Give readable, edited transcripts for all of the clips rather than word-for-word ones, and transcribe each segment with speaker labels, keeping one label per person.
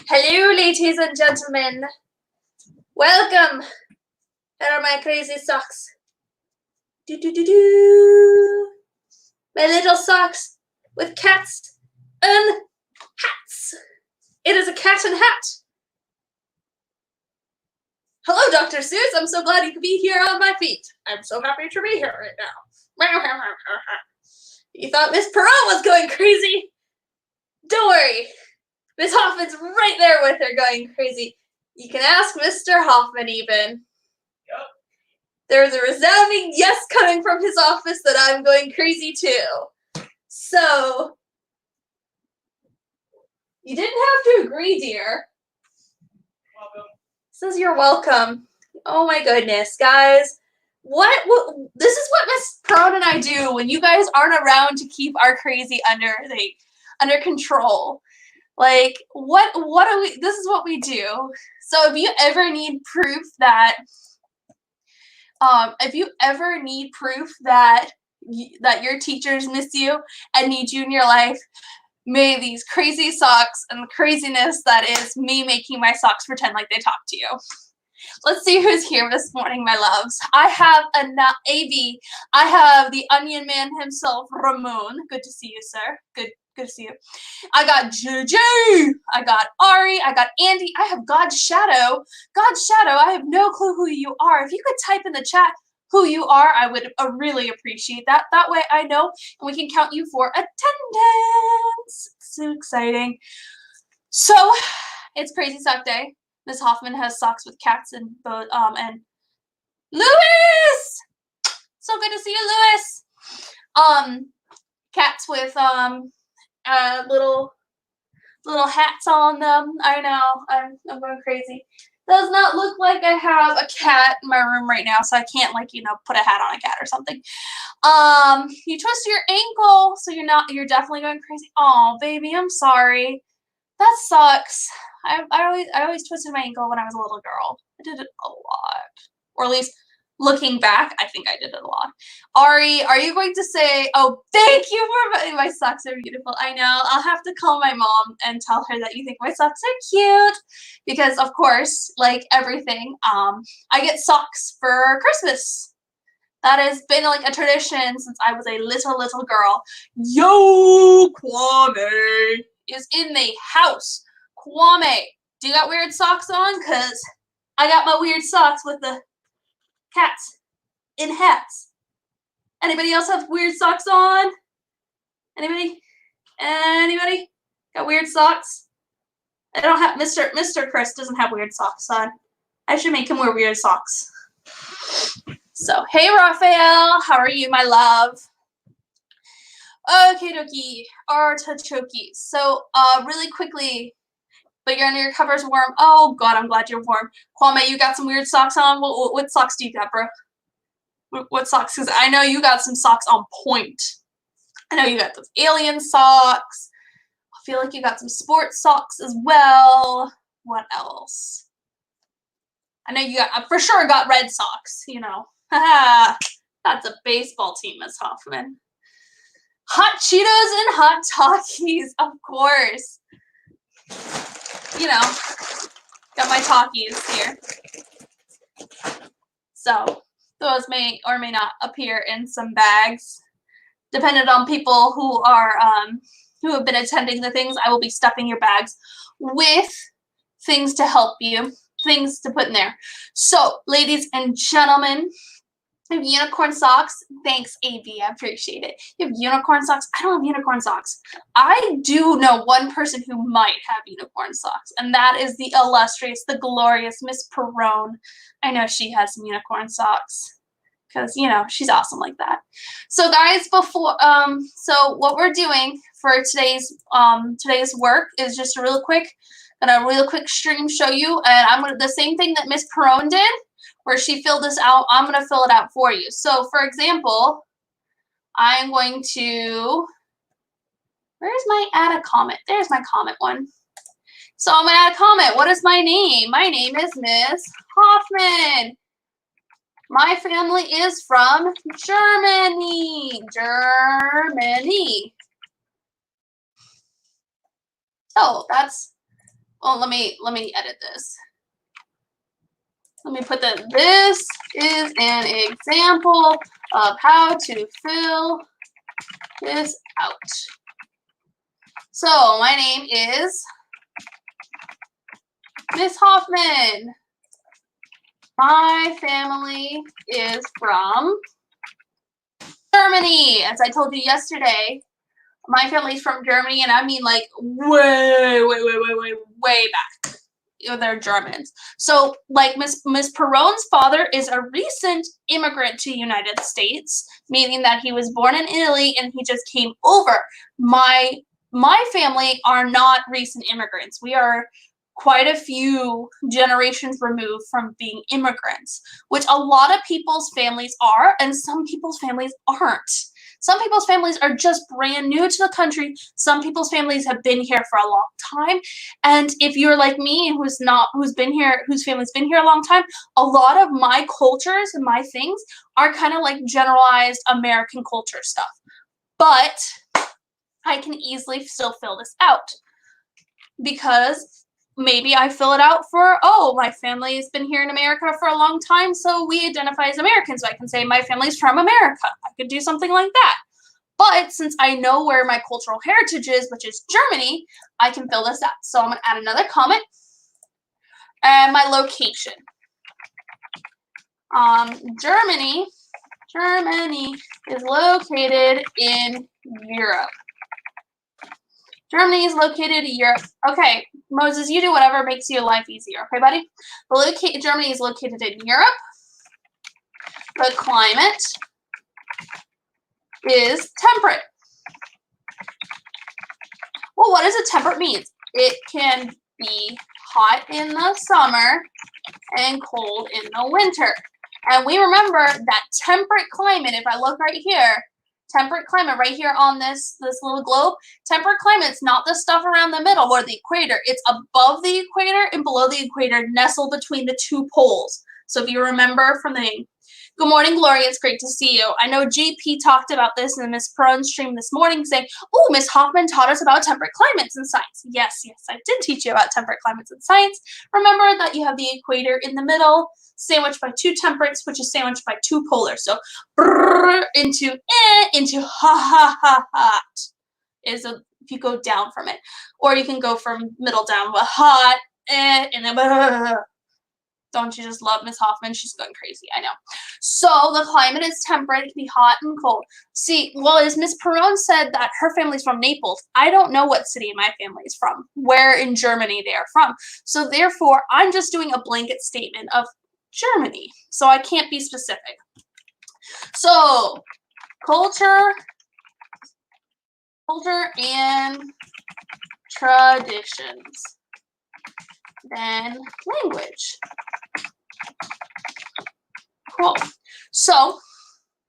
Speaker 1: Hello, ladies and gentlemen. Welcome. Here are my crazy socks. My little socks with cats and hats. It is a cat and hat. Hello, Dr. Seuss. I'm so glad you could be here on my feet. I'm so happy to be here right now. You thought Miss Perot was going crazy? Don't worry. Miss Hoffman's right there with her going crazy. You can ask Mr. Hoffman even.
Speaker 2: Yep.
Speaker 1: There's a resounding yes coming from his office that I'm going crazy too. So, you didn't have to agree, dear.
Speaker 2: Welcome.
Speaker 1: Says you're welcome. Oh my goodness, guys. What this is what Miss Perot and I do when you guys aren't around to keep our crazy under control. Like, what do we, this is what we do. So if you ever need proof that, that your teachers miss you and need you in your life, may these crazy socks and the craziness that is me making my socks pretend like they talk to you. Let's see who's here this morning, my loves. I have AV. I have the Onion Man himself, Ramon. Good to see you, sir. Good to see you. I got JJ. I got Ari. I got Andy. I have God's Shadow. God's Shadow, I have no clue who you are. If you could type in the chat who you are, I would really appreciate that. That way I know, and we can count you for attendance. So exciting. So, it's Crazy Sock Day. Miss Hoffman has socks with cats and Lewis! So good to see you, Lewis. Cats with little hats on them. I know, I'm going crazy. Does not look like I have a cat in my room right now, so I can't put a hat on a cat or something. You twisted your ankle, so you're definitely going crazy. Oh, baby, I'm sorry. That sucks. I always twisted my ankle when I was a little girl. I did it a lot. Or at least looking back, I think I did it a lot. Ari, are you going to say, oh, thank you for my socks are beautiful. I know. I'll have to call my mom and tell her that you think my socks are cute. Because, of course, like everything, I get socks for Christmas. That has been like a tradition since I was a little girl. Yo, Kwame is in the house. Kwame, do you got weird socks on? Because I got my weird socks with the cats in hats. Anybody else have weird socks on? Anybody? Anybody? Got weird socks? I don't have, Mr. Chris doesn't have weird socks on. I should make him wear weird socks. So, hey Raphael, how are you, my love? Okay, dokie, artichoke. So, really quickly, but you're under your covers warm. Oh God, I'm glad you're warm. Kwame, you got some weird socks on? What socks do you got, bro? What socks? Because I know you got some socks on point. I know you got those alien socks. I feel like you got some sports socks as well. What else? I know you got, for sure got red socks, you know. Haha, that's a baseball team, Miss Hoffman. Hot Cheetos and hot Takis, of course. You know, got my Takis here. So, those may or may not appear in some bags. Depending on people who are, who have been attending the things, I will be stuffing your bags with things to help you, things to put in there. So, ladies and gentlemen, I have unicorn socks. Thanks, AB. I appreciate it. You have unicorn socks? I don't have unicorn socks. I do know one person who might have unicorn socks, and that is the illustrious, the glorious Miss Perone. I know she has some unicorn socks because, you know, she's awesome like that. So, guys, before so what we're doing for today's work is just a real quick stream show you, and I'm gonna the same thing that Miss Perone did, where she filled this out. I'm going to fill it out for you. So, for example, I'm going to, where's my add a comment? There's my comment one. So, I'm going to add a comment. What is my name? My name is Miss Hoffman. My family is from Germany. Germany. So that's, oh, let me edit this. Let me put that. This is an example of how to fill this out. So my name is Miss Hoffman. My family is from Germany. As I told you yesterday, my family's from Germany, and I mean like way back. They're Germans. So like Miss Perron's father is a recent immigrant to the United States, meaning that he was born in Italy and he just came over. My family are not recent immigrants. We are quite a few generations removed from being immigrants, which a lot of people's families are, and some people's families aren't. Some people's families are just brand new to the country. Some people's families have been here for a long time. And if you're like me, whose family's been here a long time, a lot of my cultures and my things are kind of like generalized American culture stuff. But I can easily still fill this out because maybe I fill it out for, oh, my family has been here in America for a long time, so we identify as Americans. So I can say my family's from America. I could do something like that. But since I know where my cultural heritage is, which is Germany, I can fill this out. So I'm going to add another comment. And my location. Germany is located in Europe. Germany is located in Europe. Okay, Moses, you do whatever makes your life easier. Okay, buddy? Germany is located in Europe. The climate is temperate. Well, what does a temperate mean? It can be hot in the summer and cold in the winter. And we remember that temperate climate, if I look right here, temperate climate right here on this little globe, temperate climate's not the stuff around the middle or the equator. It's above the equator and below the equator, nestled between the two poles. So if you remember from the Good morning, Gloria. It's great to see you. I know GP talked about this in the Miss Perron stream this morning, saying, oh, Miss Hoffman taught us about temperate climates in science. Yes, I did teach you about temperate climates in science. Remember that you have the equator in the middle, sandwiched by two temperates, which is sandwiched by two polars. So into hot is if you go down from it. Or you can go from middle down with hot, and then Don't you just love Miss Hoffman? She's going crazy, I know. So the climate is temperate. It can be hot and cold. See, well, as Miss Perron said that her family's from Naples, I don't know what city my family is from, where in Germany they are from. So therefore, I'm just doing a blanket statement of Germany. So I can't be specific. So culture and traditions. Then language. Cool. So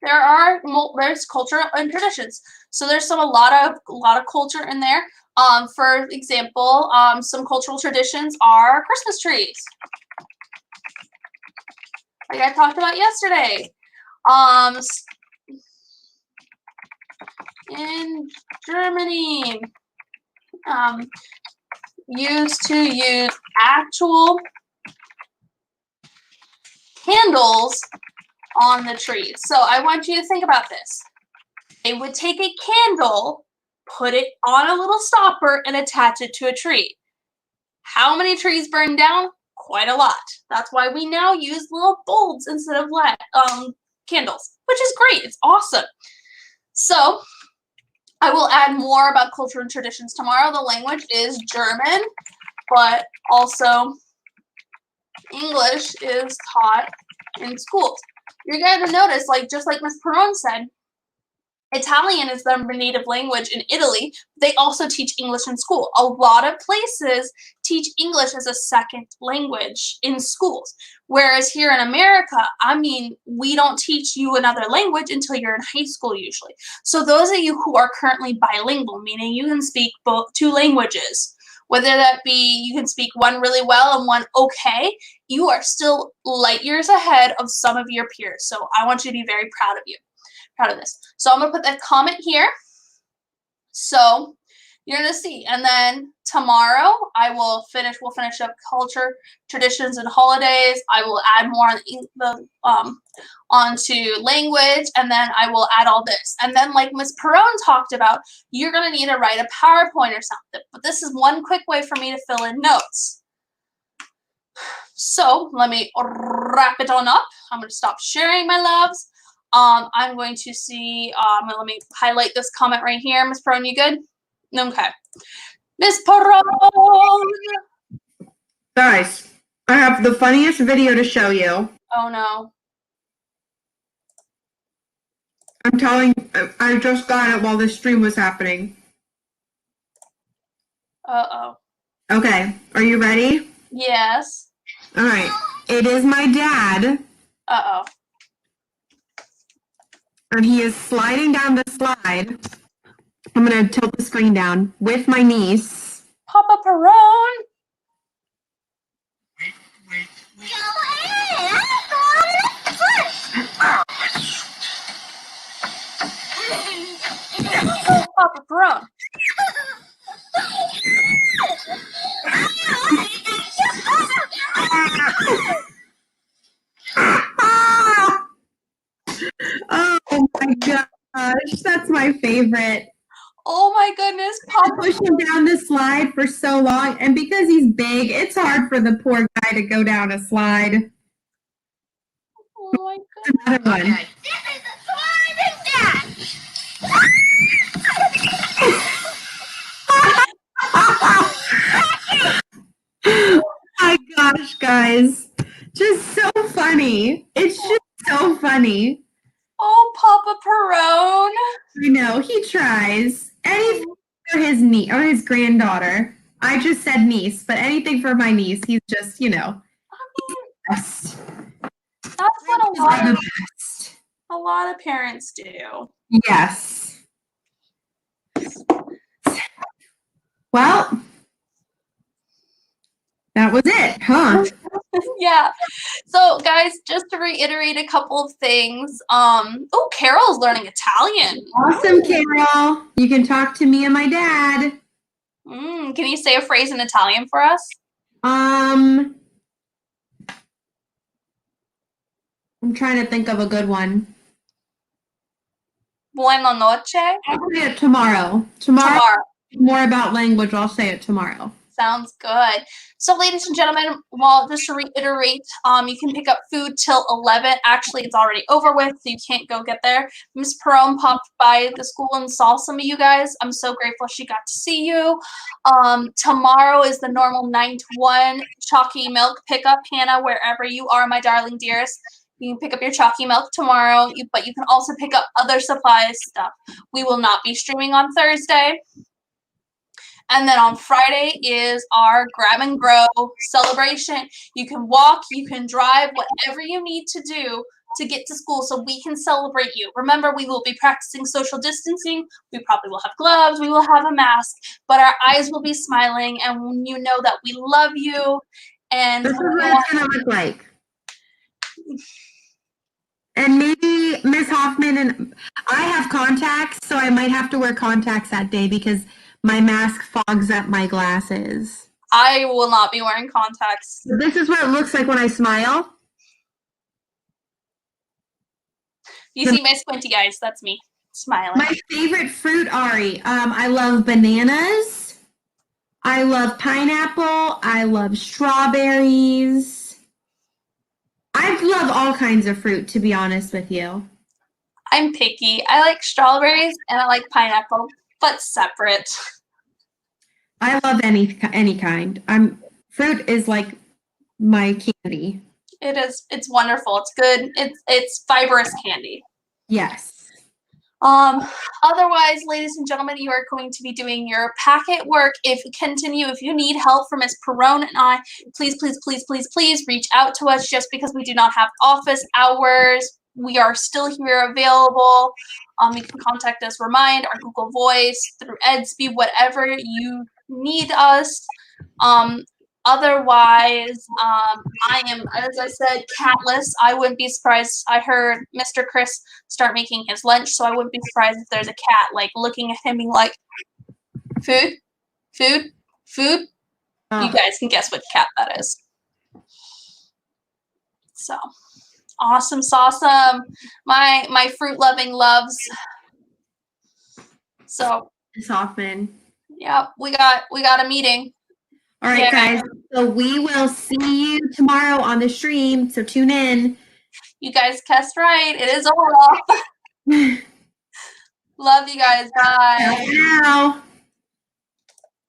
Speaker 1: there's culture and traditions. So there's a lot of culture in there. For example, some cultural traditions are Christmas trees, like I talked about yesterday. In Germany, used to use actual candles on the trees. So I want you to think about this. They would take a candle, put it on a little stopper, and attach it to a tree. How many trees burned down? Quite a lot. That's why we now use little bulbs instead of candles, which is great. It's awesome. So I will add more about culture and traditions tomorrow. The language is German, but also English is taught in schools. You're going to notice, just like Miss Perron said, Italian is their native language in Italy. They also teach English in school. A lot of places teach English as a second language in schools. Whereas here in America, we don't teach you another language until you're in high school usually. So those of you who are currently bilingual, meaning you can speak both two languages, Whether that be you can speak one really well and one okay, you are still light years ahead of some of your peers. So I want you to be very proud of this. So I'm gonna put that comment here. So you're gonna see, and then tomorrow we'll finish up culture, traditions, and holidays. I will add more on onto language, and then I will add all this. And then, like Ms. Perrone talked about, you're gonna need to write a PowerPoint or something. But this is one quick way for me to fill in notes. So let me wrap it on up. I'm gonna stop sharing, my loves. I'm going to see, let me highlight this comment right here. Ms. Perrone, you good? Okay. Ms. Perrone!
Speaker 3: Guys, I have the funniest video to show you.
Speaker 1: Oh no.
Speaker 3: I'm telling you, I just got it while this stream was happening.
Speaker 1: Uh-oh.
Speaker 3: Okay, are you ready?
Speaker 1: Yes.
Speaker 3: All right. It is my dad,
Speaker 1: Uh-oh.
Speaker 3: and he is sliding down the slide. I'm going to tilt the screen down with my niece.
Speaker 1: Papa Perrone! Oh, Papa Perrone.
Speaker 3: Oh my gosh, that's my favorite.
Speaker 1: Oh my goodness,
Speaker 3: I
Speaker 1: Papa.
Speaker 3: pushed him down the slide for so long, and because he's big, it's hard for the poor guy to go down a slide.
Speaker 1: Oh my goodness.
Speaker 3: Another one.
Speaker 4: This is the slide
Speaker 3: Oh my gosh, guys. Just so funny. It's just so funny.
Speaker 1: Oh, Papa Perrone.
Speaker 3: I know, he tries. Anything for his niece or his granddaughter. I just said niece, but anything for my niece. He's just, best.
Speaker 1: That's what
Speaker 3: He's the best.
Speaker 1: a lot of parents do.
Speaker 3: Yes. Well, that was it, huh?
Speaker 1: Yeah. So guys, just to reiterate a couple of things. Oh, Carol's learning Italian.
Speaker 3: Awesome, Carol. You can talk to me and my dad.
Speaker 1: Can you say a phrase in Italian for us?
Speaker 3: I'm trying to think of a good one.
Speaker 1: Buona noche.
Speaker 3: I'll say it tomorrow. Tomorrow, more about language. I'll say it tomorrow.
Speaker 1: Sounds good. So, ladies and gentlemen, well, just to reiterate, you can pick up food till 11. Actually, it's already over with, so you can't go get there. Miss Perrone popped by the school and saw some of you guys. I'm so grateful she got to see you. Tomorrow is the normal 9 to 1 chalky milk pickup. Hannah, wherever you are, my darling dearest, you can pick up your chalky milk tomorrow, but you can also pick up other supplies stuff. We will not be streaming on Thursday. And then on Friday is our grab and grow celebration. You can walk, you can drive, whatever you need to do to get to school so we can celebrate you. Remember, we will be practicing social distancing. We probably will have gloves, we will have a mask, but our eyes will be smiling and you know that we love you. And
Speaker 3: this is what it's going to look like. And maybe Miss Hoffman, and I have contacts, so I might have to wear contacts that day because my mask fogs up my glasses.
Speaker 1: I will not be wearing contacts.
Speaker 3: This is what it looks like when I smile.
Speaker 1: You see my squinty eyes, that's me smiling.
Speaker 3: My favorite fruit, Ari. I love bananas. I love pineapple. I love strawberries. I love all kinds of fruit, to be honest with you.
Speaker 1: I'm picky. I like strawberries and I like pineapple, but separate.
Speaker 3: I love any kind. Fruit is like my candy.
Speaker 1: It is. It's wonderful. It's good. It's fibrous candy.
Speaker 3: Yes.
Speaker 1: Otherwise, ladies and gentlemen, you are going to be doing your packet work. If you need help from Ms. Perrone and I, please, please, please, please, please reach out to us. Just because we do not have office hours, we are still here available. You can contact us, Remind, our Google Voice, through Edsby, whatever you need us. Otherwise, I am, as I said, catless. I wouldn't be surprised. I heard Mr. Chris start making his lunch, so I wouldn't be surprised if there's a cat like looking at him being like, food, food, food.
Speaker 3: Oh,
Speaker 1: You guys can guess which cat that is. So awesome, awesome. My fruit loving loves. So
Speaker 3: Miss Hoffman.
Speaker 1: yeah, we got a meeting.
Speaker 3: All right,
Speaker 1: Yeah.
Speaker 3: guys. So we will see you tomorrow on the stream. So tune in.
Speaker 1: You guys guessed right. It is all off. Love you guys. Bye.
Speaker 3: Bye now.